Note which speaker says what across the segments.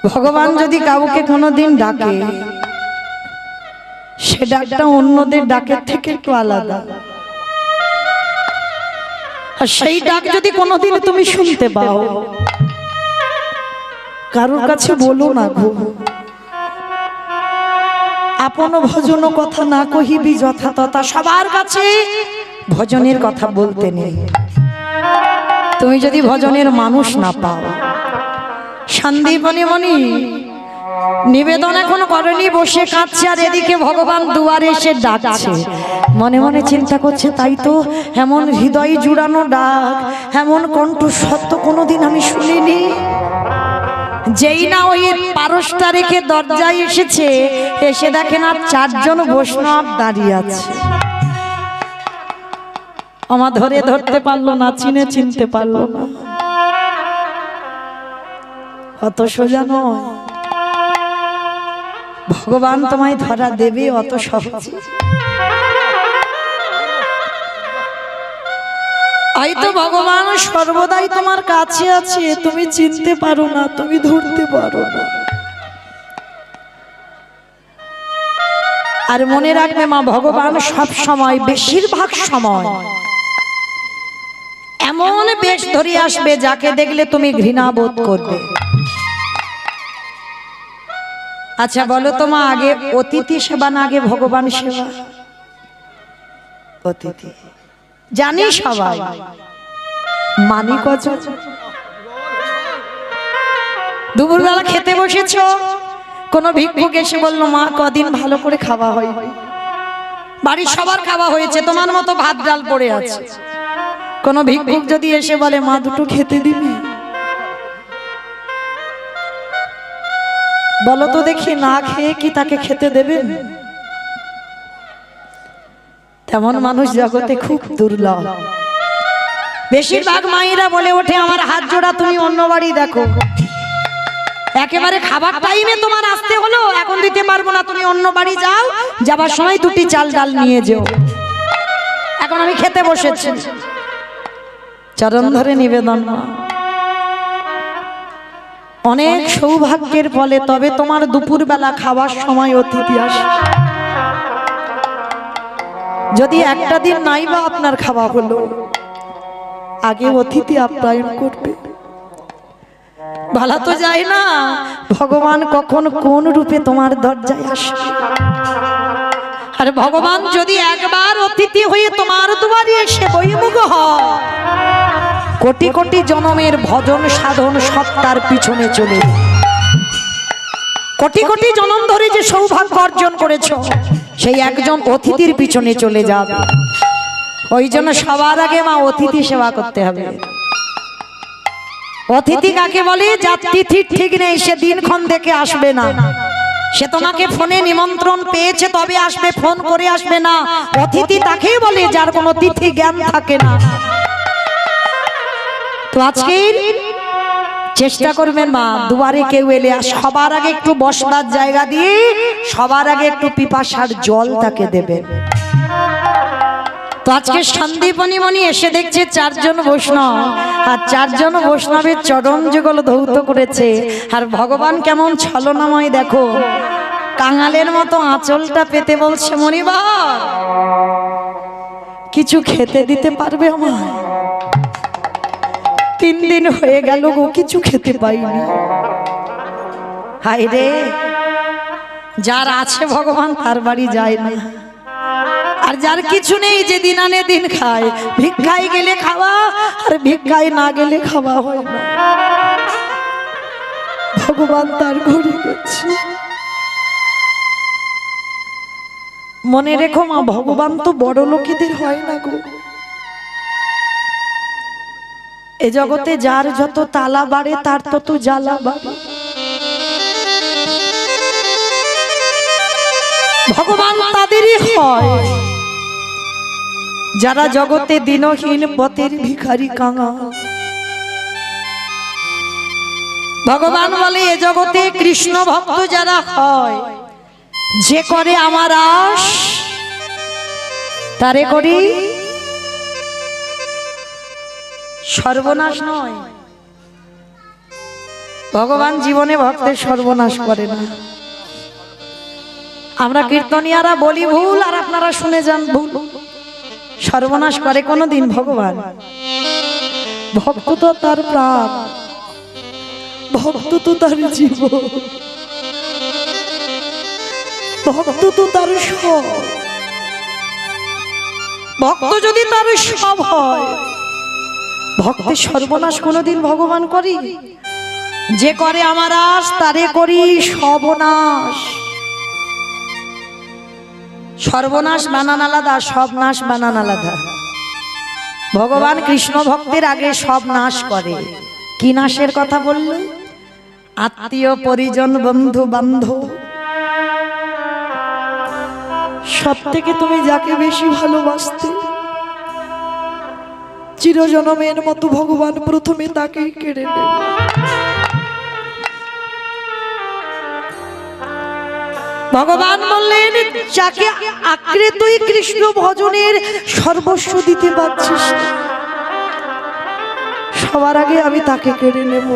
Speaker 1: ভগবান যদি কাউকে কোনোদিন ডাকে, সে ডাকটা অন্যদের ডাকের থেকে একটু আলাদা। আর সেই ডাক যদি কোনোদিন তুমি শুনতে পাও, কারোর কাছে বলো না গো, আপন ভজন কথা না কহিবি যথা তথা। সবার কাছে ভজনের কথা বলতে নেই। তুমি যদি ভজনের মানুষ না পাও, সন্দীপনী মনি নিবেদন এখন করেনি, বসে কাঁদছে, আর এদিকে ভগবান দুয়ারে এসে ডাকছে। মনে মনে চিন্তা করছে, তাই তো, এমন হৃদয় জুড়ানো ডাক, এমন কণ্ঠস্বর তো কোনোদিন আমি শুনিনি। যেই না ওই পারসটা রেখে দরজায় এসেছে, এসে দেখেন আর চারজন বৈষ্ণব দাঁড়িয়ে আছে। আমার ধরে ধরতে পারলো না, চিনতে পারলো না। অত সোজা নয়, ভগবান তোমায় ধরা দেবে অত সহজে। হয়তো ভগবান সর্বদাই তোমার কাছে আছে, তুমি চিনতে পারো না, তুমি ধরতে পারো না। আর মনে রাখবে মা, ভগবান সব সময়, বেশিরভাগ সময় এমন বেশ ধরে আসবে যাকে দেখলে তুমি ঘৃণা বোধ করবে। আচ্ছা বলো তো মা, আগে অতিথি সেবা না আগে ভগবান সেবা? অতিথি জানি সবাই, মানি কজন? দুপুরবেলা খেতে বসেছ, কোন ভিক্ষুক এসে বললো, মা কদিন ভালো করে খাওয়া হয়, বাড়ির সবার খাওয়া হয়েছে, তোমার মতো ভাত ডাল পড়ে আছে। কোন ভিক্ষুক যদি এসে বলে, মা দুটো খেতে দিবি? বলো তো দেখি, না খেয়ে কি তাকে খেতে দেবেন? তেমন মানুষ জগতে খুব দুর্লভ। বেশিরভাগ মায়েরা বলে ওঠে, আমার হাত জোড়া, তুমি অন্য বাড়ি দেখো। একেবারে খাবার টাইমে তোমার আসতে হলো, এখন দিতে পারবো না, তুমি অন্য বাড়ি যাও, যাবার সময় দুটি চাল ডাল নিয়ে যেও, এখন আমি খেতে বসেছি। চরণ ধরে নিবেদন, অনেক সৌভাগ্যের ফলে তবে তোমার দুপুরবেলা খাওয়ার সময় অতিথি আসে। যদি একটা দিন নাই বা আপনার খাওয়া হলো, আগে অতিথি আপ্যায়ন করবে। ভালো তো যায় না ভগবান কখন কোন রূপে তোমার দরজায় আসে। আর ভগবান যদি একবার অতিথি হয়ে তোমার দুয়ারে এসে বহির্মুখ হয়, কোটি কোটি জনমের ভজন সাধন সব তার পিছনে চলে। কোটি কোটি জনম ধরে যে সৌভাগ্য অর্জন করেছো, সেই একজন অতিথির পিছনে চলে যাবে। ওই জন্য সবার আগে মা অতিথি সেবা করতে হবে। অতিথি কাকে বলে? যার তিথির ঠিক নেই, সে দিনক্ষণ দেখে আসবে না। সে তোমাকে ফোনে নিমন্ত্রণ পেয়েছে তবে আসবে, ফোন করে আসবে না। অতিথি তাকেই বলে যার কোনো তিথি জ্ঞান থাকে না। তো আজকে চেষ্টা করবেন মা, দুয়ারে কেউ এলে সবার আগে একটু বসবার জায়গা দিয়ে, সবার আগে একটু পিপাসার জল তাকে দেবেন। তো আজকে সন্দীপনী মনি এসে দেখছে চারজন বৈষ্ণব, আর চারজন বৈষ্ণবের চরণ যুগল ধৌত করেছে। আর ভগবান কেমন ছলনাময় দেখো, কাঙালের মতো আঁচলটা পেতে বলছে, মনিবার কিছু খেতে দিতে পারবে আমায়? 3 দিন হয়ে গেল গো, কিছু খেতে পাইনি। হায় রে, যার আছে ভগবান তার বাড়ি যায় না, আর যার কিছু নেই যে দিন আনে দিন খায়। ভিক্ষায় গেলে খাওয়া, আর ভিক্ষায় না গেলে খাওয়া হয় না। ভগবান তার ঘরে গেছে। মনে রেখো মা, ভগবান তো বড় লোকেদের হয় না গো। এ জগতে যার যত তালা বাড়ে তার তত জ্বালা বাড়ে। ভগবান তাদেরই হয় যারা জগতে দিনহীন পথের ভিখারি কাঙাল। ভগবান বলে, এ জগতে কৃষ্ণ ভক্ত যারা হয়, যে করে আমার আশ তারে করি সর্বনাশ নয়। ভগবান জীবনে ভক্তের সর্বনাশ করে না। আমরা কীর্তনিয়ারা বলি ভুল, আর আপনারা শুনে যান ভুল। সর্বনাশ করে কোনদিন ভগবান? ভক্ত তো তার প্রাণ, ভক্ত তো তার জীবন, ভক্ত তো তার সব। ভক্ত যদি তার সব হয়, ভক্তের সর্বনাশ কোনদিন ভগবান করি? যে করে আমার আশ তারে করি সর্বনাশ। সর্বনাশ বানান আলাদা, সব নাশ বানান আলাদা। ভগবান কৃষ্ণ ভক্তের আগে সব নাশ করে। কি নাশের কথা বলল? আত্মীয় পরিজন বন্ধু বান্ধব, সব থেকে তুমি যাকে বেশি ভালোবাসতে, চিরজনমের মতো ভগবান প্রথমে তাকেই কেড়ে নেবে। ভগবান বললেন, যাকে আঁকড়ে তুই কৃষ্ণ ভজনের সর্বস্ব দিতে পারছিস, সবার আগে আমি তাকে কেড়ে নেব।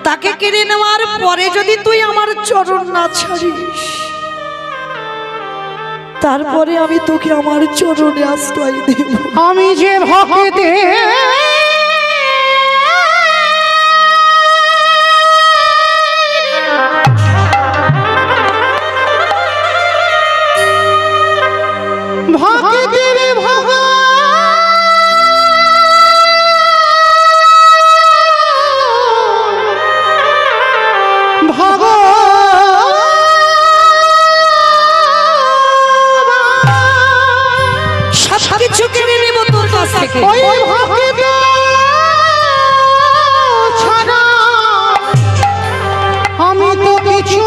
Speaker 1: তাকে কেড়ে নেওয়ার পরে যদি তুই আমার চরণ না ছাড়িস, তারপরে আমি তোকে আমার চরণে আশ্রয় দেব।
Speaker 2: আমি যে ভক্তে
Speaker 1: সবকিছু কেড়ে নেব তোর কাছ থেকে।
Speaker 2: ওই ভক্ত ছাড়া আমি তো কিছু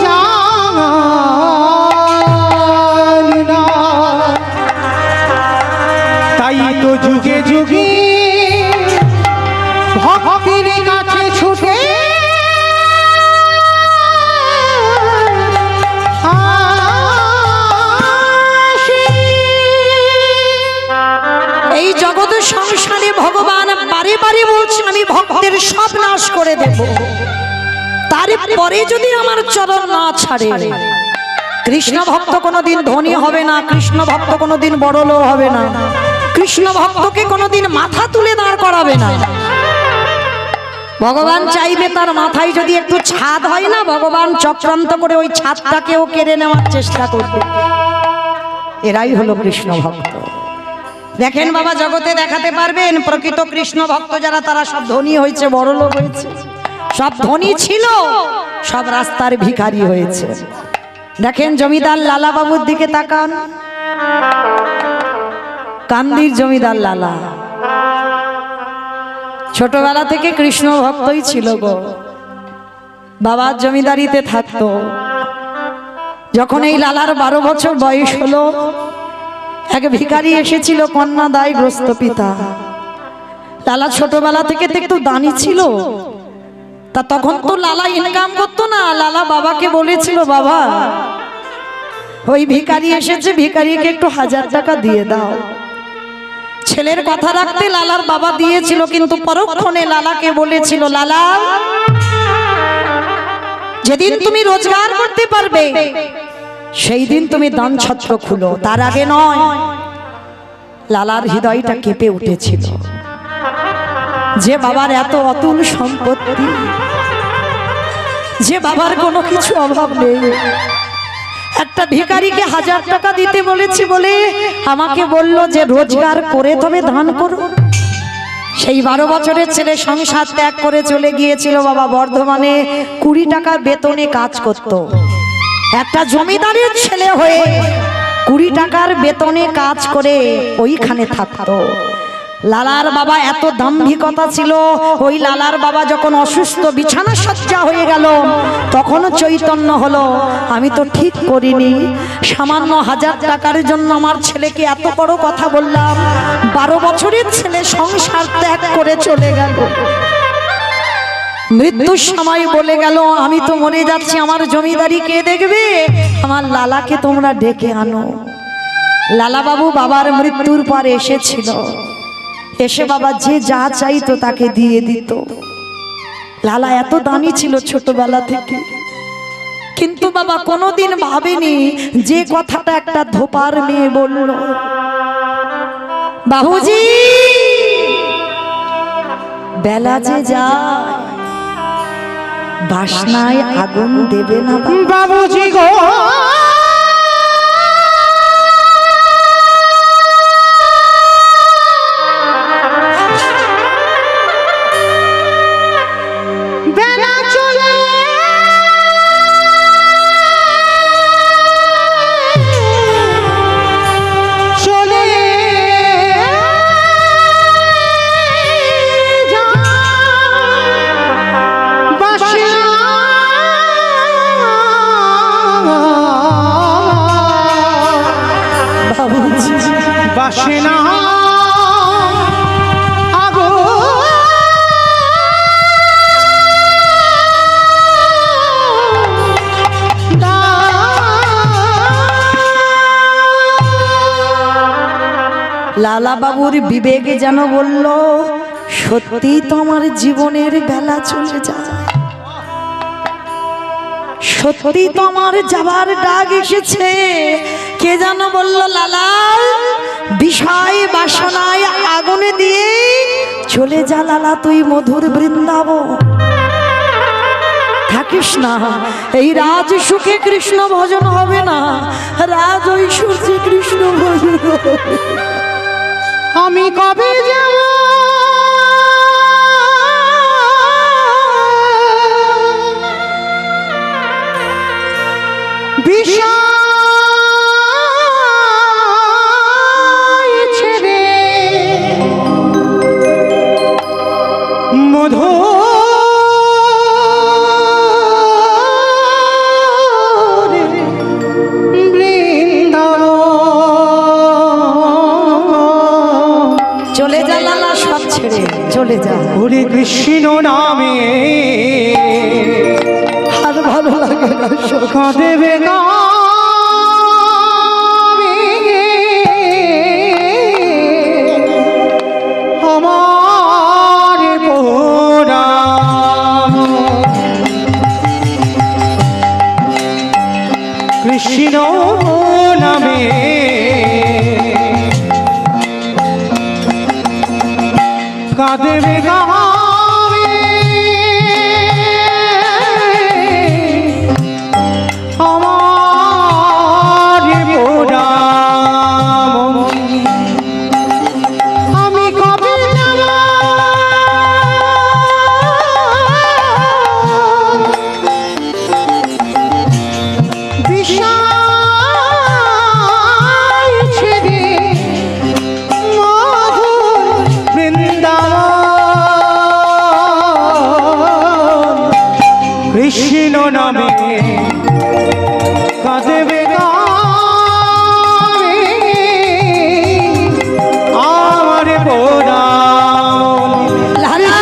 Speaker 2: জানি না। তাই তো যুগে যুগে ভক্তির কাছে ছুটে
Speaker 1: এই জগতের সংসারে ভগবান বারে বারে বলছেন, আমি ভক্তের সব নাশ করে দেব। তারপরে যদি আমার চরণ না ছাড়ে, কৃষ্ণ ভক্ত কোনোদিন ধনী হবে না, কৃষ্ণ ভক্ত কোনোদিন বড়লোক হবে না, কৃষ্ণ ভক্তকে কোনোদিন মাথা তুলে দাঁড় করাবে না। ভগবান চাইবে তার মাথায় যদি একটু ছাদ হয় না, ভগবান চক্রান্ত করে ওই ছাদটাকেও কেড়ে নেওয়ার চেষ্টা করবে। এরাই হলো কৃষ্ণ ভক্ত। দেখেন বাবা, জগতে দেখাতে পারবেন প্রকৃত কৃষ্ণ ভক্ত যারা, তারা সব ধনী হয়েছে, বড়লোক হয়েছে। সব ধনী ছিল, সব রাস্তার ভিখারি হয়েছে। দেখেন জমিদার লালা বাবুর দিকে তাকান, কান্দির জমিদার লালা ছোটবেলা থেকে কৃষ্ণ ভক্তই ছিল গো। বাবার জমিদারিতে থাকতো। যখন এই লালার 12 বছর বয়স হলো, এক ভিখারি এসেছিল, কন্যা দায়গ্রস্ত পিতা। লালা ছোটবেলা থেকে একটু দানি ছিল, তা তখন তো লালা ইনকাম করতো না। লালা বাবাকে বলেছিল, বাবা ওই ভিখারি এসেছে, ভিখারিকে একটু 1000 টাকা দিয়ে দাও। ছেলের কথা রাখতে লালার বাবা দিয়েছিল, কিন্তু পরক্ষণে লালাকে বলেছিল, লালা যেদিন তুমি রোজগার করতে পারবে সেই দিন তুমি দান ছত্র খুলো, তার আগে নয়। লালার হৃদয়টা কেঁপে উঠেছিল যে বাবার এত অতুল সম্পত্তি, যে বাবার কোনো কিছু অভাব নেই, একটা ভিখারিকে 1000 টাকা দিতে বলেছি বলে আমাকে বলল যে রোজগার করে তবে দান করো। সেই 12 বছরের ছেলে সংসার ত্যাগ করে চলে গিয়েছিল বাবা বর্ধমানে, 20 টাকা বেতনে কাজ করত। একটা জমিদারের ছেলে হয়ে 20 টাকার বেতনে কাজ করে ওইখানে থাকতো। লালার বাবা এত দাম্ভিকতা ছিল, ওই লালার বাবা যখন অসুস্থ বিছানা সজ্জা হয়ে গেল, তখন চৈতন্য হলো, আমি তো ঠিক করিনি, সামান্য 1000 টাকার জন্য আমার ছেলেকে এত বড় কথা বললাম। 12 বছরের ছেলে সংসার ত্যাগ করে চলে গেল। মৃত্যুর সময় বলে গেল, আমি তো মরে যাচ্ছি, আমার জমিদারি কে দেখবে, আমার লালাকে তোমরা ডেকে আনো। লালা বাবু বাবার মৃত্যুর পর এসেছিল, এসে বাবা যে যা চাইতো তাকে দিয়ে দিত। লালা এত দানি ছিল ছোটবেলা থেকে, কিন্তু বাবা কোনোদিন ভাবেনি যে কথাটা একটা ধোপার মেয়ে বলল, বাবুজি বেলা যে যায় বাসনায় আগুন দেবে না
Speaker 2: বাবুজি গো বেলা চলে চলে বাসে না
Speaker 1: লালা বাবুর বিবেকে যেন বলল, সত্যি তো আমার জীবনের বেলা চলে যায়, সত্যি তো আমার যাবার ডাক এসেছে। কে যেন বলল, লালা বিষয় বাসনায় আগুনে দিয়ে চলে যা লালা, তুই মধুর বৃন্দাবন থাকিস না। এই রাজ সুখে কৃষ্ণ ভজন হবে না, রাজ ঐশ্বর্যে কৃষ্ণ ভজন হবে।
Speaker 2: আমি কবে যাব বিষয় ছেড়ে মধুর বৃন্দাবন।
Speaker 1: চলে যা লালা, সব ছেড়ে চলে যা।
Speaker 2: হরে কৃষ্ণ নামে
Speaker 1: আর ভালো লাগে না,
Speaker 2: কাঁদেবে আমার পোড়াম। কৃষ্ণ নামে কাঁদেবে আমার পোড়াম। আমি কবে যাব বিষয় ছেড়ে মধুর বৃন্দাবন। কৃষ্ণ নামে কাঁদেবে আমার পোড়াম।
Speaker 1: লালা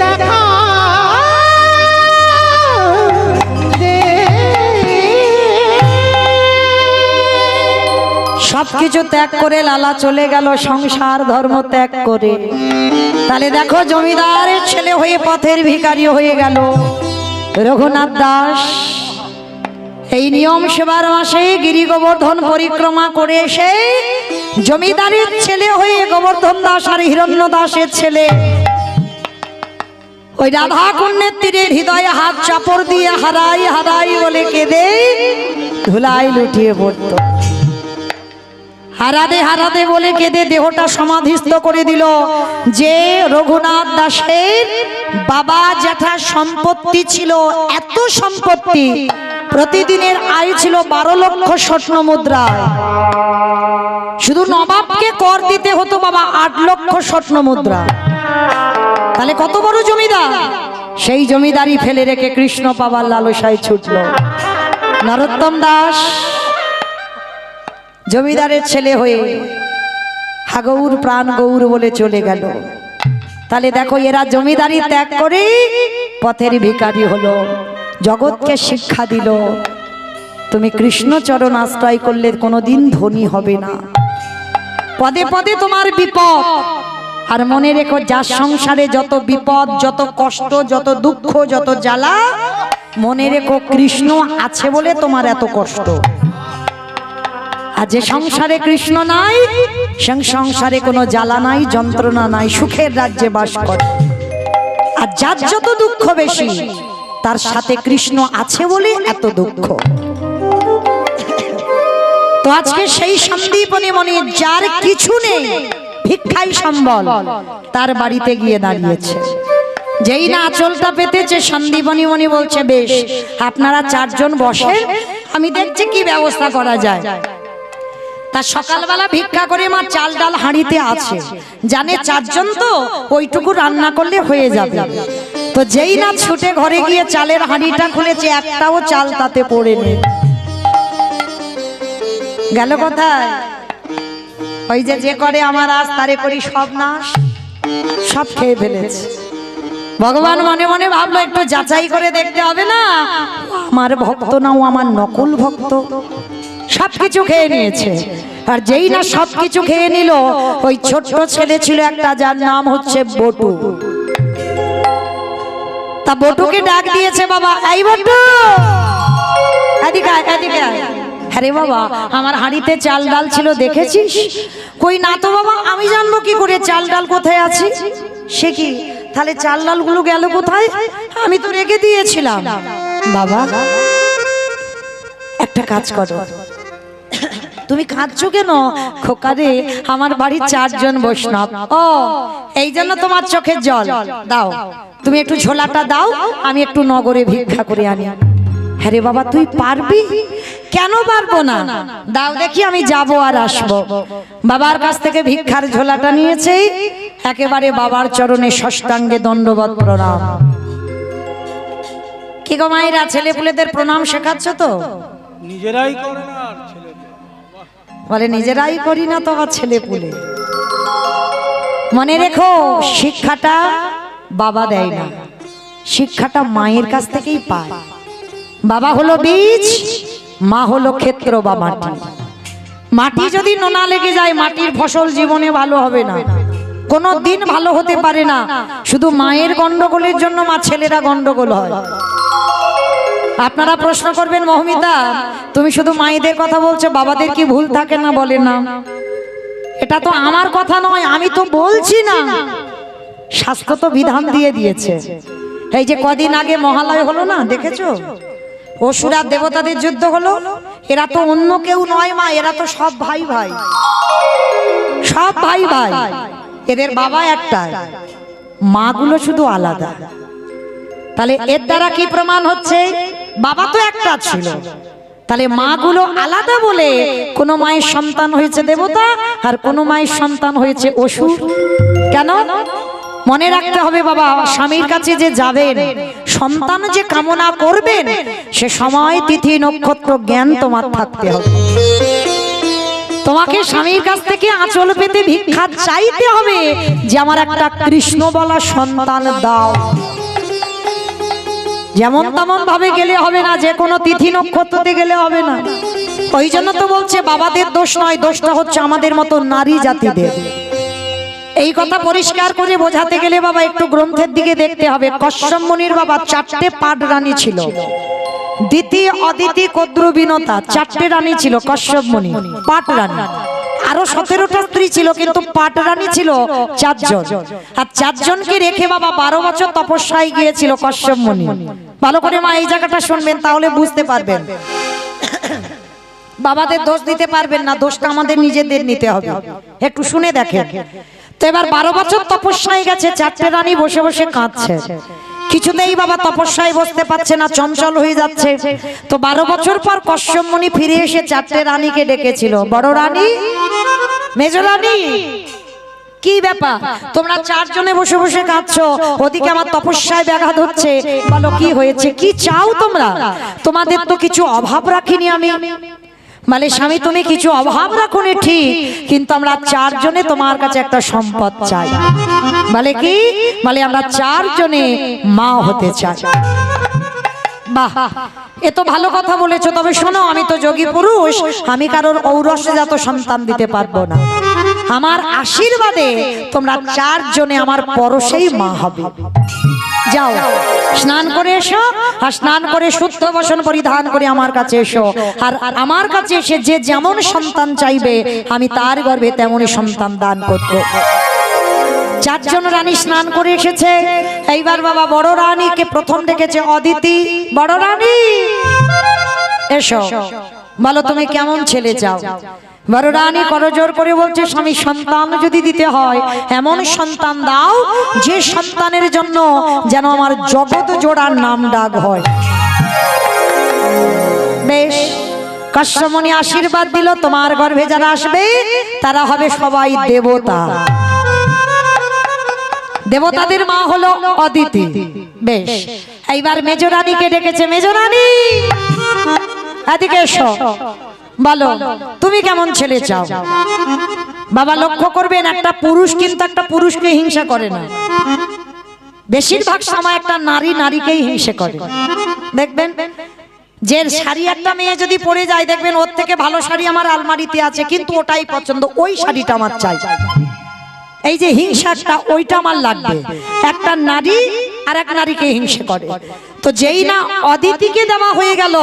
Speaker 2: দেখা দে
Speaker 1: সবকিছু ত্যাগ করে লালা চলে গেল সংসার ধর্ম ত্যাগ করে। তাহলে দেখো জমিদারের ছেলে হয়ে পথের ভিখারি হয়ে গেল রঘুনাথ দাস। এই নিয়ম সেবার মাসে গিরি গোবর্ধন পরিক্রমা করে এসে জমিদারের ছেলে হয়ে গোবর্ধন দাস আর হিরণ্য দাসের ছেলে ওই রাধা কুণ্ডের তীরে হৃদয়ে হাত চাপড় দিয়ে হারাই হারাই বলে কেঁদে ধুলাই লুটিয়ে পড়ত। হারাতে হারাতে বলে কেঁদে দেহটা সমাধিস্থ করে দিল। যে রঘুনাথ দাসের বাবা জ্যাঠার সম্পত্তি ছিল, এত সম্পত্তি, প্রতিদিনের আয় ছিল 12 লক্ষ স্বর্ণ মুদ্রায়। শুধু নবাবকে কর দিতে হতো বাবা 8 লক্ষ স্বর্ণ মুদ্রা। তাহলে কত বড় জমিদার! সেই জমিদারি ফেলে রেখে কৃষ্ণ পাবার লালসায় ছুটল নরোত্তম দাস জমিদারের ছেলে হয়ে হাগৌর প্রাণ গৌর বলে চলে গেল। তাহলে দেখো এরা জমিদারি ত্যাগ করে পথের ভিখারি হলো, জগৎকে শিক্ষা দিল। তুমি কৃষ্ণ চরণ আশ্রয় করলে কোনোদিন ধনী হবে না। পদে পদে তোমার বিপদ। আর মনে রেখো, যার সংসারে যত বিপদ, যত কষ্ট, যত দুঃখ, যত জ্বালা, মনে রেখো কৃষ্ণ আছে বলে তোমার এত কষ্ট। আর যে সংসারে কৃষ্ণ নাই, সে সংসারে কোনো জ্বালা নাই, যন্ত্রণা নাই, সুখের রাজ্যে বাস করে। আর যার যত দুঃখ বেশি, তার সাথে কৃষ্ণ আছে বলে এত দুঃখ। তো আজকে সেই সন্দীপনী মনে যার কিছু নেই, ভিক্ষাই সম্বল, তার বাড়িতে গিয়ে দাঁড়িয়েছে। যেই না আঁচলটা পেতেছে, সন্দীপনী মনি বলছে, বেশ আপনারা চারজন বসে, আমি দেখছি কি ব্যবস্থা করা যায়। তা সকালবেলা ভিক্ষা করে মা চাল ডাল হাঁড়িতে আছে, জানে চারজন তো ওইটুকু রান্না করলে হয়ে যাবে। তো যেই না ছুটে ঘরে গিয়ে চালের হাঁড়িটা খুলেছে, একটাও চাল তাতে পড়ে নেই। গেল কোথায়? ওই যে করে আমার আজ তারে করি সব নাশ, সব খেয়ে ফেলেছে। ভগবান মনে মনে ভাবলো, একটু যাচাই করে দেখতে হবে না, আমার ভক্ত না, ও আমার নকল ভক্ত। সবকিছু খেয়ে নিয়েছে। আর যেই না সবকিছু খেয়ে নিল, ওই ছোট্ট ছেলে ছিল একটা, যার নাম হচ্ছে বটু। তা বটুকে ডাক দিয়েছে, বাবা এই বটু, এদিকে আয়, এদিকে আয়। আরে বাবা, আমার হাঁড়িতে চাল ডাল ছিল, দেখেছিস? কই না তো বাবা, আমি জানবো কি করে চাল ডাল কোথায় আছে? সে কি, তাহলে চাল ডাল গুলো গেল কোথায়? আমি তো রেখে দিয়েছিলাম। বাবা একটা কাজ করো, তুমি কাঁদছো কেন? খোকারে, আমার বাড়ির চারজন বৈষ্ণব, ও এই জন্য তোমার চোখের জল। দাও, তুমি একটু ঝোলাটা দাও, আমি একটু নগরে ভিক্ষা করে আনি। হ্যাঁ রে বাবা, তুই পারবি? কেন পারবো না, দাও দেখি, আমি যাব আর আসবো। বাবার কাছ থেকে ভিক্ষার ঝোলাটা নিয়েছে, একেবারে বাবার চরণে ষষ্ঠাঙ্গে দণ্ডবত প্রণাম। কি গো মায়েরা, ছেলে পুলেদের প্রণাম শেখাচ্ছ তো?
Speaker 2: নিজেরাই করে না, আর ছেলে
Speaker 1: বলে নিজেরাই করি না তো আবার ছেলে পুলে। মনে রেখো, শিক্ষাটা বাবা দেয় না, শিক্ষাটা মায়ের কাছ থেকেই পায়। বাবা হলো বীজ, মা হলো ক্ষেত্র বা মাটি। মাটি যদি নোনা লেগে যায়, মাটির ফসল জীবনে ভালো হবে না, কোনো দিন ভালো হতে পারে না। শুধু মায়ের গন্ডগোলের জন্য মা ছেলেরা গন্ডগোল হয়। আপনারা প্রশ্ন করবেন, মহমিতা তুমি শুধু মায়েদের কথা বলছো, বাবাদের কি ভুল থাকে না? বলে না, এটা তো আমার কথা নয়, আমি তো বলছি না, শাস্ত্র তো বিধান দিয়ে দিয়েছে। এই যে কদিন আগে মহালয় হলো না, দেখেছো? অসুর আর দেবতাদের যুদ্ধ হলো। এরা তো অন্য কেউ নয় মা, এরা তো সব ভাই ভাই, সব ভাই ভাই। এদের বাবা একটাই, মাগুলো শুধু আলাদা। তাহলে এর দ্বারা কি প্রমাণ হচ্ছে? বাবা তো একটা ছিল, তাহলে মাগুলো আলাদা বলে কোন মায়ের সন্তান হয়েছে দেবতা, আর কোন মায়ের সন্তান হয়েছে অসুর। কেন? মনে রাখতে হবে বাবা, স্বামীর কাছে যে যাবেন, সন্তান যে কামনা করবেন, সে সময় তিথি নক্ষত্র জ্ঞান তোমার থাকতে হবে। তোমাকে স্বামীর কাছ থেকে আঁচল পেতে ভিক্ষা চাইতে হবে যে আমার একটা কৃষ্ণ বলা সন্তান দাও। যেমন তেমন ভাবে গেলে হবে না, যে কোনো তিথি নক্ষত্রতে গেলে হবে না। ওই জন্য তো বলছে বাবাদের দোষ নয়, দোষটা হচ্ছে আমাদের মতো নারী জাতিদের। এই কথা পরিষ্কার করে বোঝাতে গেলে বাবা একটু গ্রন্থের দিকে দেখতে হবে। কশ্যপ মুনির বাবা 4টে পাট রানী ছিল, দিতি, অদিতি, কদ্রু, বিনতা, 4টে রানী ছিল কশ্যপ মুনি, পাট রানী। আরো 17টা স্ত্রী ছিল, কিন্তু পাট রানী ছিল 4 জন। আর 4 জনকে রেখে বাবা 12 বছর তপস্যায় গিয়েছিল কশ্যপ মুনি। ভালো করে মা এই জায়গাটা শুনবেন, তাহলে বুঝতে পারবেন। বাবাদের দোষ দিতে পারবেন না, দোষটা আমাদের নিজেদের নিতে হবে। একটু শুনে দেখেন তো। এবার 12 বছর তপস্যায় গেছে, 4টে রানী বসে বসে কাঁদছে। কিছুতেই বাবা তপস্যায় বসতে পারছে না, চঞ্চল হয়ে যাচ্ছে। তো 12 বছর পর কশ্যপ মুনি ফিরে এসে 4টে রানীকে ডেকেছিল। বড় রানী, মেজ রানী, কি ব্যাপার তোমরা 4 জনে বসে বসে কাঁদছো, ওদিকে আমার তপস্যায় ব্যাঘাত হচ্ছে, বলো কি হয়েছে, কি চাও তোমরা? তোমাদের তো কিছু অভাব রাখিনি আমি। মানে স্বামী, তুমি কিছু অভাব রাখোনি ঠিক, কিন্তু আমরা 4 জনে তোমার কাছে একটা সম্পদ চাই। বলে কি? বলে আমরা 4 জনে মা হতে চাই। বাহ, এ তো ভালো কথা বলেছো। তবে শোনো, আমি তো যোগী পুরুষ, আমি কারোর ঔরসজাত সন্তান দিতে পারবো না। আমার আশীর্বাদে তোমরা 4 জনে আমার পরশেই মা হবে। যাও, স্নান করে এসো, আর স্নান করে শুদ্ধ বসন পরিধান করে আমার কাছে এসো। আর আমার কাছে এসে যে যেমন সন্তান চাইবে, আমি তার গর্ভে তেমনই সন্তান দান করব। 4 জন রানী স্নান করে এসেছে। এইবার বাবা বড় রানীকে প্রথম দেখেছে অদিতি। বড় রানী এসো, বলো তুমি কেমন ছেলে চাও? বড় রানী করজোর করে বলছে, স্বামী, সন্তান যদি দিতে হয় এমন সন্তান দাও যে সন্তানের জন্য যেন আমার জগৎ জোড়ার নাম ডাক হয়। বেশ, কাশ্যপমুনি আশীর্বাদ দিল, তোমার গর্ভে যারা আসবে তারা হবে সবাই দেবতা। দেবতাদের মা হলো অদিতি। বেশ, এইবার মেজরানীকে ডেকেছে। মেজরানী, এদিকে এসো, বলো তুমি কেমন ছেলে চাও? বাবা লক্ষ্য করবেন, একটা পুরুষ কিন্তু একটা পুরুষকে হিংসা করে না। বেশিরভাগ সময় একটা নারী নারীকেই হিংসা করে। দেখবেন, যে শাড়ি একটা মেয়ে যদি পরে যায়, দেখবেন ওর থেকে ভালো শাড়ি আমার আলমারিতে আছে, কিন্তু ওটাই পছন্দ, ওই শাড়িটা আমার চাই। এই যে হিংসাটা, ওইটা আমার লাগবে। একটা নারী আর এক নারীকে হিংসা করে। তো যেই না অদিতিকে দেওয়া হয়ে গেল,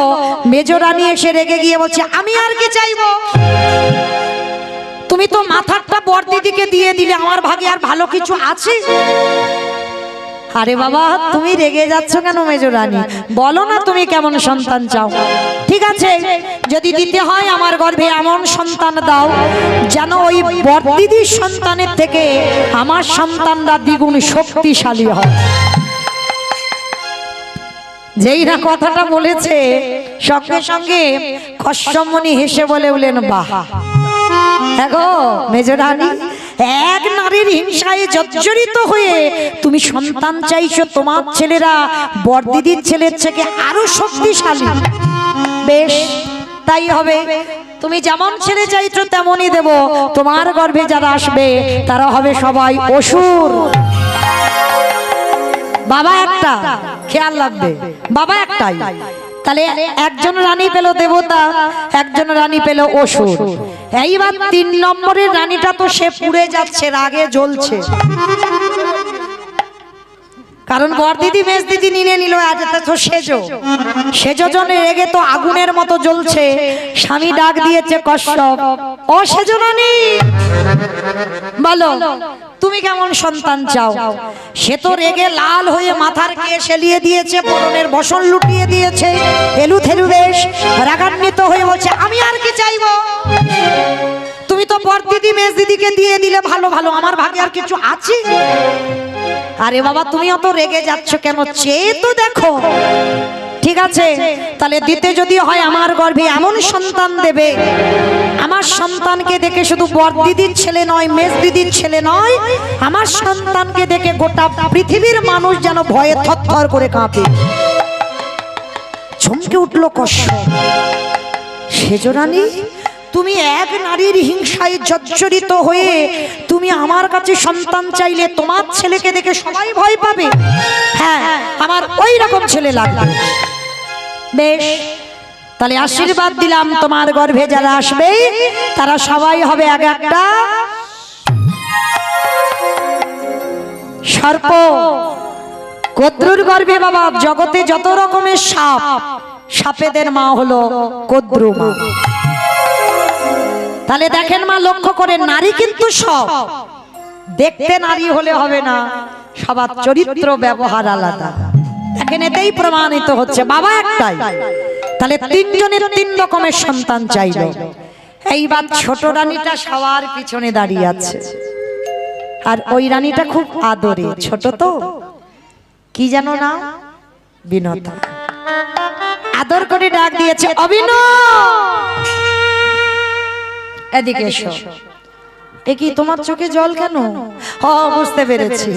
Speaker 1: মেজরানী এসে রেগে গিয়ে বলছে, আমি আর কি চাইবো? তুমি তো মাথাটা বড়দিদিকে দিয়ে দিলে, আমার ভাগে আর ভালো কিছু আছে? আরে বাবা, তুমি রেগে যাচ্ছ কেন মেজরানী? বলো না তুমি কেমন সন্তান চাও। ঠিক আছে, যদি দিতে হয় আমার গর্ভে এমন সন্তান দাও যেন ওই বড়দিদির সন্তানের থেকে আমার সন্তানরা দ্বিগুণ শক্তিশালী হয়। যেই না কথাটা বলেছে, সঙ্গে সঙ্গে কাশ্যপমুনি হেসে বলে উঠলেন, বাহ, দেখো মেজরানী, এক নারীর হিংসায় জর্জরিত হয়ে তুমি সন্তান চাইছো, তোমার ছেলেরা বড়দিদির ছেলের থেকে আরো শক্তিশালী। বেশ, তাই হবে। তুমি যেমন ছেলে চাইছো তেমনই দেব। তোমার গর্ভে যারা আসবে তারা হবে সবাই অসুর। বাবা একটা, খেয়াল রাখবে, বাবা একটাই। তাহলে একজন রানী পেল দেবতা, একজন রানী পেল অসুর। এইবার 3 নম্বরের রানীটা তো সে পুড়ে যাচ্ছে, রাগে জ্বলছে। কারণ বড়দিদি মেজদিদি নিয়ে নিল, আজ তো সেজো জনে রেগে তো আগুনের মতো জ্বলছে। স্বামী ডাক দিয়েছে, কশ্যপ, ও সেজো রানী, বলো তুমি কেমন সন্তান চাও? সে তো রেগে লাল হয়ে মাথার কেশ এলিয়ে দিয়েছে, পরনের বসন লুটিয়ে দিয়েছে, এলু থেলু বেশ রাগান্বিত হয়ে বলছে, আমি আর কি চাইবো? তুমি তো বড়দিদি মেজদিদিকে দিয়ে দিলে ভালো ভালো, আমার ভাগে আর কিছু আছে? আরে বাবা, তুমি অত রেগে যাচ্ছ কেন? চেয়ে তো দেখো। ঠিক আছে, তাহলে দিতে যদি হয় আমার গর্ভে এমন সন্তান দেবে, আমার সন্তানকে দেখে শুধু বড়দিদির ছেলে নয়, মেজদিদির ছেলে নয়, আমার সন্তানকে দেখে গোটা পৃথিবীর মানুষ যেন ভয়ে থরথর করে কাঁপে। চমকে উঠল কশ্যপ। সেজরানী, তুমি এক নারীর হিংসায় জর্জরিত হয়ে তুমি আমার কাছে সন্তান চাইলে, তোমার ছেলেকে দেখে সবাই ভয় পাবে। হ্যাঁ, আমার ওই রকম ছেলে লাগবে। বেশ, তাহলে আশীর্বাদ দিলাম, তোমার গর্ভে যারা আসবে তারা সবাই হবে এক একটা সর্প। কদ্রুর গর্ভে বাবা জগতে যত রকমের সাপ, সাপেদের মা হলো কদ্রু মা। তাহলে দেখেন মা, লক্ষ্য করে, নারী কিন্তু সব, দেখতে নারী হলে হবে না, সবার চরিত্র ব্যবহার আলাদা। দেখেন, এতেই প্রমাণিত হচ্ছে বাবা একটাই। তাহলে 3 জনের 3 রকমের সন্তান চাইল। এইবার ছোট রানীটা সবার পিছনে দাঁড়িয়ে আছে, আর ওই রানীটা খুব আদরে, ছোট তো, কি জানো না, বিনতা। আদর করে ডাক দিয়েছে, অবিনয়, এদিকে এসো। এ কি, তোমার চোখে জল কেন? বুঝতে পেরেছি,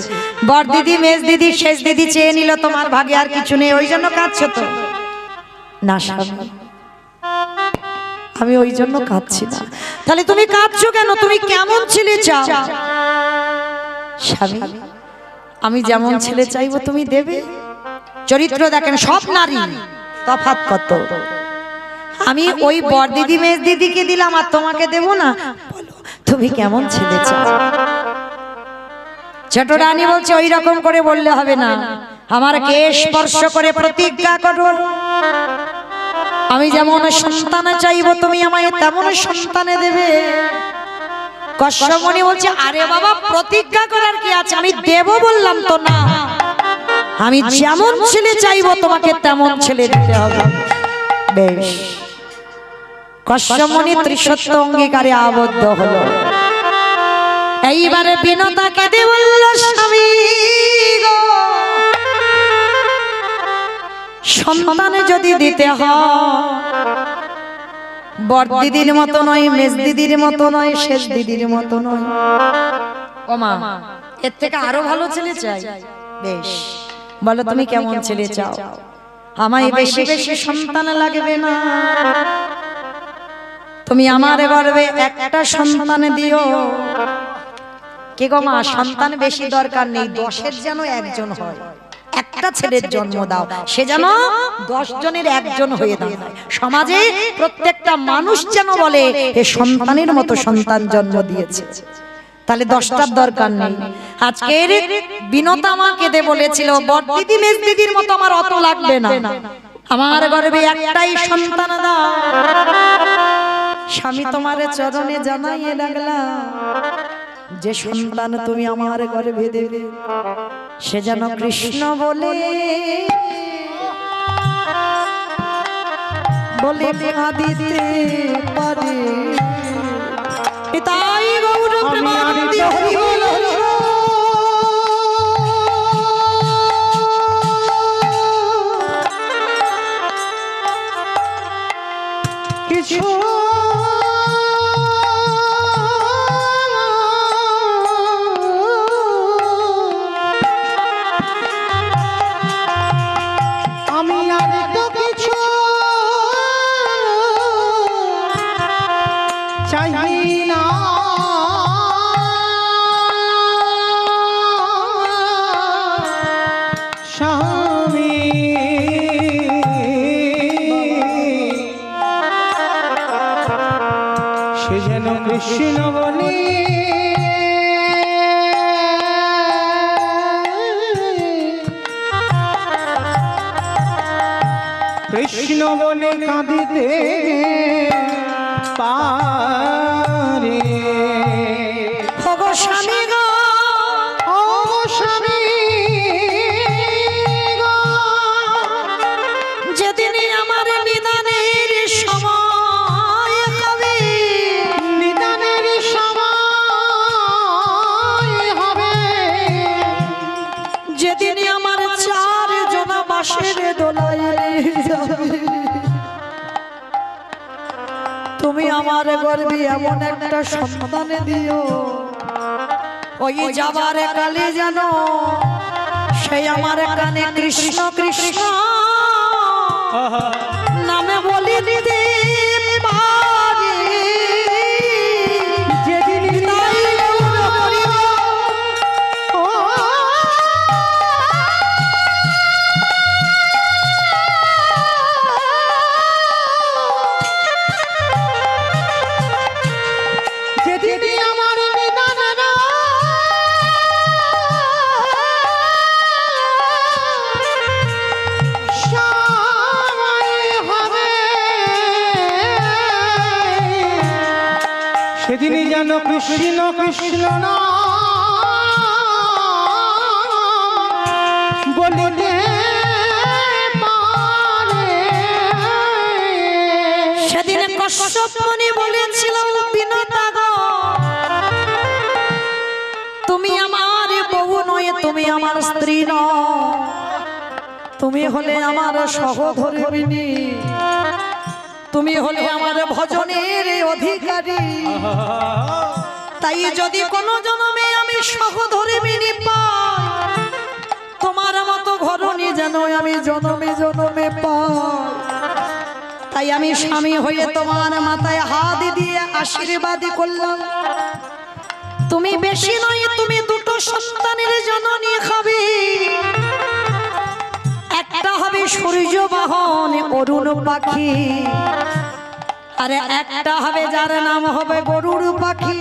Speaker 1: বড়দিদি মেজদিদি শেষ দিদি চেয়ে নিল, তোমার ভাগে আর কিছু নেই, ওই জন্য কাঁদছো তো? না স্বামী, আমি ওই জন্য কাঁদছি না। তাহলে তুমি কাঁদছো কেন? তুমি কেমন ছেলে চাও? স্বামী, আমি যেমন ছেলে চাইবো তুমি দেবে। চরিত্র দেখেন, সব নারী তফাৎ কত? আমি ওই বড় দিদি মেজ দিদিকে দিলাম আর তোমাকে দেব না? বলো তুমি কেমন ছেলে চাও? ছোট রানী বলছে ওই রকম করে বললে হবে না, আমার কে স্পর্শ করে প্রতিজ্ঞা করো, আমি যেমন সন্তান চাইবো তুমি আমায় তেমন সন্তান দেবে। কশ্যপমণি বলছে আরে বাবা প্রতিজ্ঞা করার কি আছে, আমি দেব বললাম তো না, আমি যেমন ছেলে চাইবো তোমাকে তেমন ছেলে দিতে হবে। বেশ, কশ্যপমণি ত্রিসত্য অঙ্গীকারে আবদ্ধ হলো। এইবারে বিনতাকে দিয়ে বলল স্বামী গো, সন্তানে যদি দিতে হয় বড় দিদির মতো নয়, মেজ দিদির মতো নয়, শেষ দিদির মতো নয়, ও মা এর থেকে আরো ভালো ছেলে চাই। বেশ, বলো তুমি কেমন ছেলে চাও? আমায় বেশি বেশি সন্তান লাগবে না, তুমি আমার গর্ভে একটা সন্তান দিও। কে গো মা, সন্তান বেশি দরকার নেই, 10-এর যেন একজন হয়, একটা ছেলের জন্ম দাও, সে যেন 10 জনের একজন হয়ে দাঁড়ায়। সমাজে প্রত্যেকটা মানুষ যেন বলে এ সন্তানের মতো সন্তান জন্ম দিয়েছে, তাহলে 10টার দরকার নেই। আজকের বিনতা আমাকে দে বলেছিল বড় দিদি মেজ দিদির মতো আমার অত লাগবে না, আমার গর্ভে একটাই সন্তান দাও। স্বামী তোমার চরণে জানাইয়ে রাখলাম, যে সন্তান তুমি আমার গর্ভে দেবে সে যেন কৃষ্ণ বলে বলে কাঁদিতে পারে। তাই গৌর প্রেমানন্দে হরি বল। কিছু
Speaker 2: সে যেন কৃষ্ণ বলে কৃষ্ণ বলে কাঁদিতে পারে।
Speaker 1: ওগো স্বামী গো,
Speaker 2: ও স্বামী গো,
Speaker 1: যেদিন আমার নিদানের সময় হবে,
Speaker 2: নিদানের সময় হবে,
Speaker 1: যেদিন আমার 4 জনা বাঁশের দোলায় যাবে, তুমি আমার গর্ভে এমন একটা সন্তান দিও, ওই যাবার কালে যেন সেই আমার কানে কৃষ্ণ কৃষ্ণ নামে বলি দিতে পারে। যেদিন
Speaker 2: আমার নিদান সেদিনই যেন কৃষ্ণ কৃষ্ণ বলিতে পারে।
Speaker 1: সেদিন কশ্যপমণি বলেছিল বিনতা গো, তুমি আমার বউ নয়, তুমি আমার স্ত্রী নও, তুমি হলে আমার সহধর্মিণী, তুমি হলে আমার ভজনের অধিকারী। তাই যদি কোনো জন্মে আমি সহধর্মিণী পাই, তোমার মতো ঘরণী যেন আমি জনমে জনমে পাই। তাই আমি স্বামী হয়ে তোমার মাথায় হাত দিয়ে আশীর্বাদ করলাম, তুমি বেশি নয়, তুমি 2 সন্তানের জননী হবে, একটা হবে সূর্য বাহন অরুণ পাখি, আরে একটা হবে যার নাম হবে গরুর পাখি।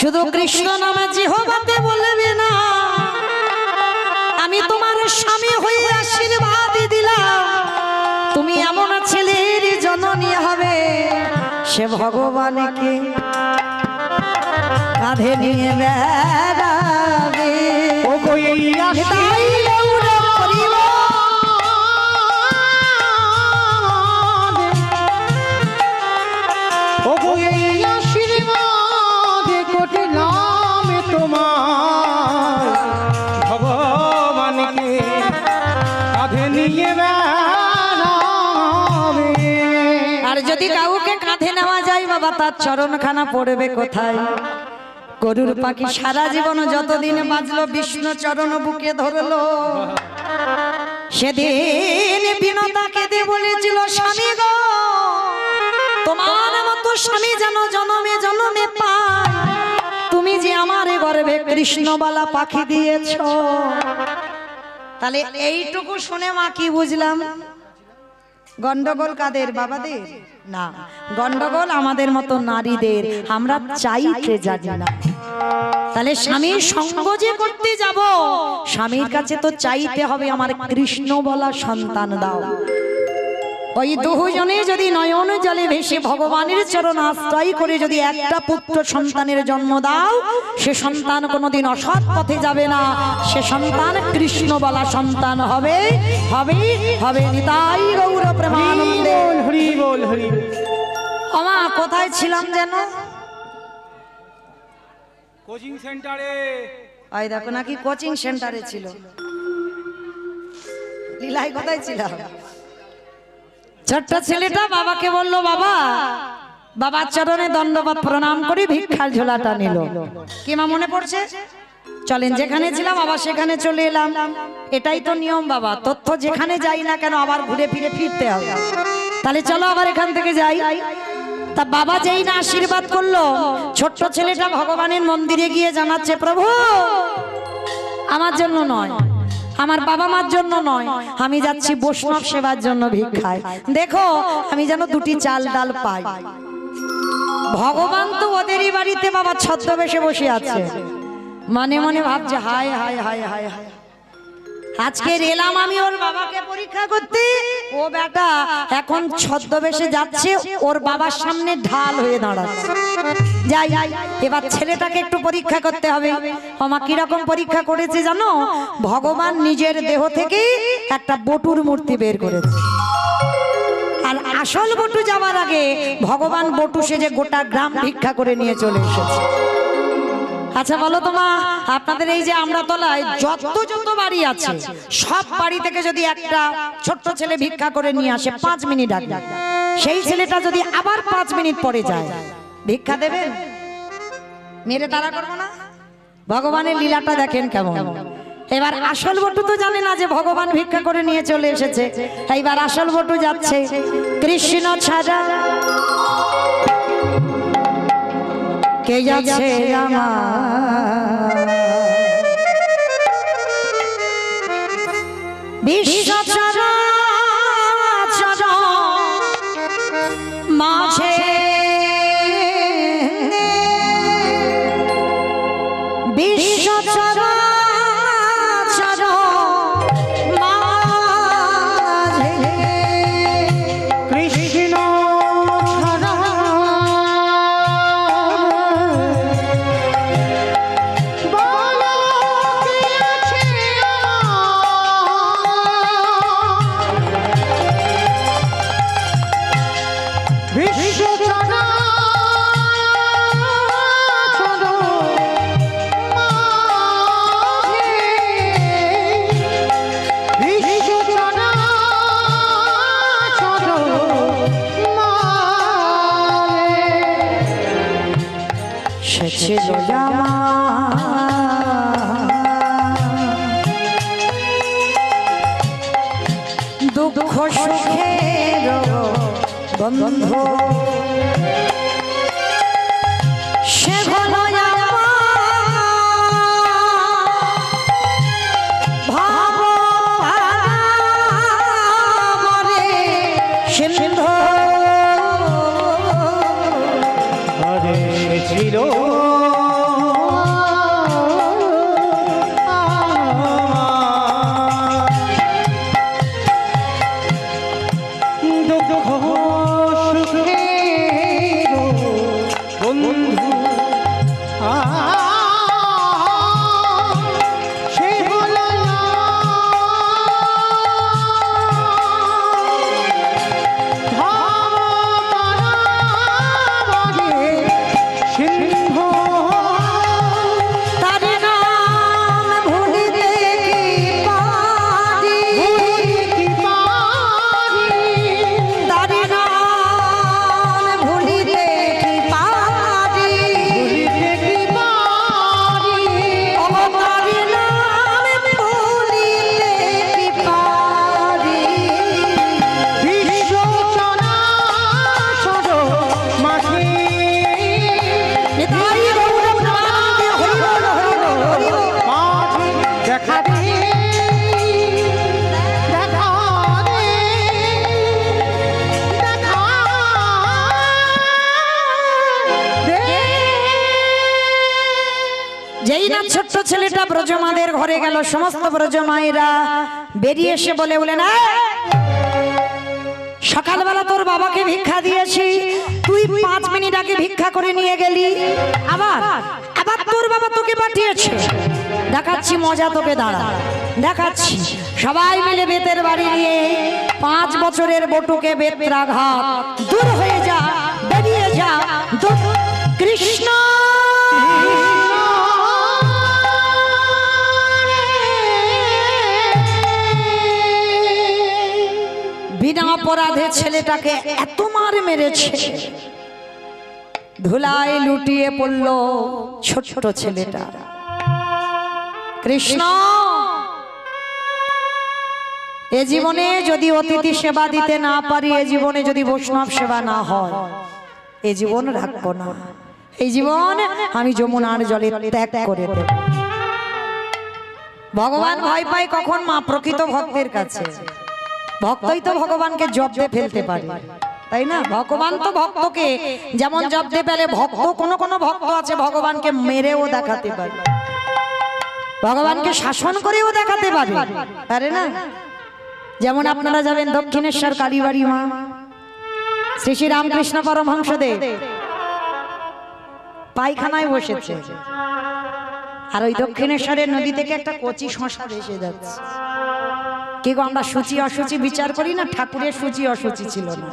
Speaker 1: শুধু কৃষ্ণ নামে জিহ্বাতে বলবে না, আমি তোমার স্বামী হয়ে আশীর্বাদ দিলাম, তুমি এমন ছেলের জননী হবে, সে ভগবানকে কাঁধে নিয়ে বেড়াবে।
Speaker 2: ও গো এই
Speaker 1: তাই গৌর পরিবার,
Speaker 2: ও গো এই আশীর্বাদ কোটি নামে তোমার, ভগবানকে কাঁধে নিয়ে বেড়াবে।
Speaker 1: আর যদি কাউকে কাঁধে নেওয়া যায় বাবা, তার চরণখানা পড়বে কোথায়? গরুর পাখি সারা জীবন যতদিন বাঁচলো বিষ্ণু চরণ বুকে ধরলো। সেদিন বিনতা কেঁদে বলেছিল, স্বামী গো তোমার মতো স্বামী যেন জনমে জনমে পায়, তুমি যে আমার গর্ভে কৃষ্ণবালা পাখি দিয়েছ। তাহলে এইটুকু শুনে মা কি বুঝলাম? গন্ডগোল কাদের? বাবাদের না, গন্ডগোল আমাদের মতো নারীদের, আমরা চাইতে জানি না। তাহলে স্বামীর সঙ্গ যে করতে যাব, স্বামীর কাছে তো চাইতে হবে আমার কৃষ্ণ বলা সন্তান দাও। ওই দুজনে যদি নয়ন জলে ভেসে ভগবানের চরণ আশ্রয় করে যদি একটা পুত্র সন্তানের জন্ম দাও, সে সন্তান কোনোদিন অসৎ পথে যাবে না, সে সন্তান কৃষ্ণ বলা সন্তান হবে হবে হবে। নিতাই গৌর প্রেমানন্দে।
Speaker 2: হরি বল হরি বল।
Speaker 1: আমা কোথায় ছিলাম যেন?
Speaker 2: কোচিং সেন্টারে।
Speaker 1: ওই দেখো নাকি কোচিং সেন্টারে ছিল। লীলাই কোথায় ছিলাম? ছোট্ট ছেলেটা বাবাকে বলল, বাবা বাবার চরণে দণ্ডবত প্রণাম করে ভিক্ষার ঝোলাটা নিল। কি মা মনে পড়ছে? চলেন, যেখানে ছিলাম আবার সেখানে চলে এলাম, এটাই তো নিয়ম বাবা। তথ্য যেখানে যাই না কেন আবার ঘুরে ফিরে ফিরতে হবে। তাহলে চলো আবার এখান থেকে যাই। তা বাবা যেই না আশীর্বাদ করলো, ছোট্ট ছেলেটা ভগবানের মন্দিরে গিয়ে জানাচ্ছে, প্রভু আমার জন্য নয়, আমার বাবা মার জন্য নয়, আমি যাচ্ছি বৈষ্ণব সেবার জন্য ভিক্ষায়, দেখো আমি যেন দুটি চাল ডাল পাই। ভগবান তো ওদেরই বাড়িতে বাবা ছদ্মবেশে বসে আছে, মনে মনে ভাবছে, হায় হায় হায় হায় হায়, আজকে এলাম আমি ওর বাবাকে পরীক্ষা করতে, ও বেটা এখন ছদ্মবেশে যাচ্ছে, ওর বাবার সামনে ঢাল হয়ে দাঁড়াচ্ছে। যাই এবার ছেলেটাকে একটু পরীক্ষা করতে হবে। আমা কিরকম পরীক্ষা করেছে জানো? ভগবান নিজের দেহ থেকে একটা বটুর মূর্তি বের করেছে, আর আসল বটু যাওয়ার আগে ভগবান বটু সেজে গোটা গ্রাম ভিক্ষা করে নিয়ে চলে এসেছে। আচ্ছা বলো তো মা, আপনাদের এই যে আমরাতলায় যত যত বাড়ি আছে, সব বাড়ি থেকে যদি একটা ছোট্ট ছেলে ভিক্ষা করে নিয়ে আসে 5 মিনিট আগে, সেই ছেলেটা যদি আবার 5 মিনিট পরে যায়, ভিক্ষা দেবেন? মেরে তারা করবো না? ভগবানের লীলাটা দেখেন কেমন। এবার আসল বটু তো জানে না যে ভগবান ভিক্ষা করে নিয়ে চলে এসেছে। এইবার আসল বটু যাচ্ছে, কৃষ্ণ ছাড়া কে যাচ্ছে আমার, বিশ্ব চরাচর মাঝে বিশ্ব চরাচর মাঝে
Speaker 2: কৃষ্ণ ছাড়া বলো কি আছে আমার? বিশ্ব চরাচর
Speaker 1: ছিল দুঃখ সুখের বন্ধু, সে হলো ভাব
Speaker 2: হয়েছিল দুঃখ সুখের বন্ধু সে হলো সিংহ
Speaker 1: তার নাম ভুলিতে কি পারি, তার নাম ভুলিতে কি পারি, ও তার নাম ভুলিতে কি পারি।
Speaker 2: বিশ্ব চরাচর মাঝে
Speaker 1: নিতাই গৌর প্রেমানন্দে হরি বল, হরি বল, হরি বল।
Speaker 2: মাঝে দেখা দে দেখা দে দেখা দে।
Speaker 1: যেই না ছোট্ট ছেলেটা ব্রজমাদের ঘরে গেল, সমস্ত ব্রজমায়েরা বেরিয়ে এসে বলে বলেন, সকালবেলা তোর বাবাকে ভিক্ষা দিয়েছি, তুই 5 মিনিট আগে ভিক্ষা করে নিয়ে গেলি, আবার আবার তোর বাবা তোকে পাঠিয়েছে। দেখাচ্ছি মজা তোকে, দাঁড়া দেখাচ্ছি। সবাই মিলে বেতের বাড়ি নিয়ে 5 বছরের বটুকে বেত্রাঘাত, দূর হয়ে যা, বেরিয়ে যা, দূর। কৃষ্ণ বিনা অপরাধে ছেলেটাকে এত মার মেরেছে, ধুলায় লুটিয়ে পড়ল ছোট্ট ছেলেটা। কৃষ্ণ এ জীবনে যদি অতিথি সেবা দিতে না পারি, এ জীবনে যদি বৈষ্ণব সেবা না হয়, এ জীবন রাখবো না। এই জীবন আমি যমুনার জলে ত্যাগ করে দেব। ভগবান ভয় পায় কখন? মা প্রকৃত ভক্তের কাছে। ভক্তই তো ভগবানকে জব্দে ফেলতে পারে, তাই না? ভগবান তো ভক্তকে যেমন জব্দে ফেলে, ভক্ত কোন ভক্ত আছে ভগবানকে মেরেও দেখাতে পারে, ভগবানকে শাসন করেও দেখাতে পারে, পারে না? যেমন আপনারা যাবেন দক্ষিণেশ্বর কালীবাড়ি মা শ্রী শ্রী রামকৃষ্ণ পরমহংসদেব পায়খানায় বসেছে, আর ওই দক্ষিণেশ্বরের নদী থেকে একটা কচি শশা ভেসে যাচ্ছে। কি গো, আমরা সূচি অসুচি বিচার করি না? ঠাকুরের সূচি অসুচি ছিল না,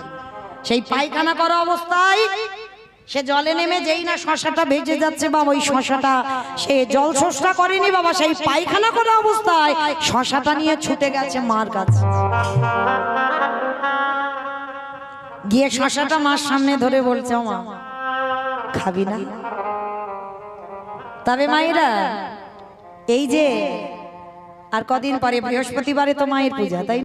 Speaker 1: সেই পায়খানা করা অবস্থায় সে জলে নেমে যেই না শশাটা ভেজে যাচ্ছে, বাবা ওই শশাটা সে জল শোষটা করেনি বাবা, সেই পায়খানা করা অবস্থায় শশাটা নিয়ে ছুটে গেছে মার কাছে, গিয়ে শশাটা মার সামনে ধরে বলছে, মা খাবি না? তবে মায়েরা এই যে আর কদিন পরে বৃহস্পতিবারে তো মায়ের পূজা, তাই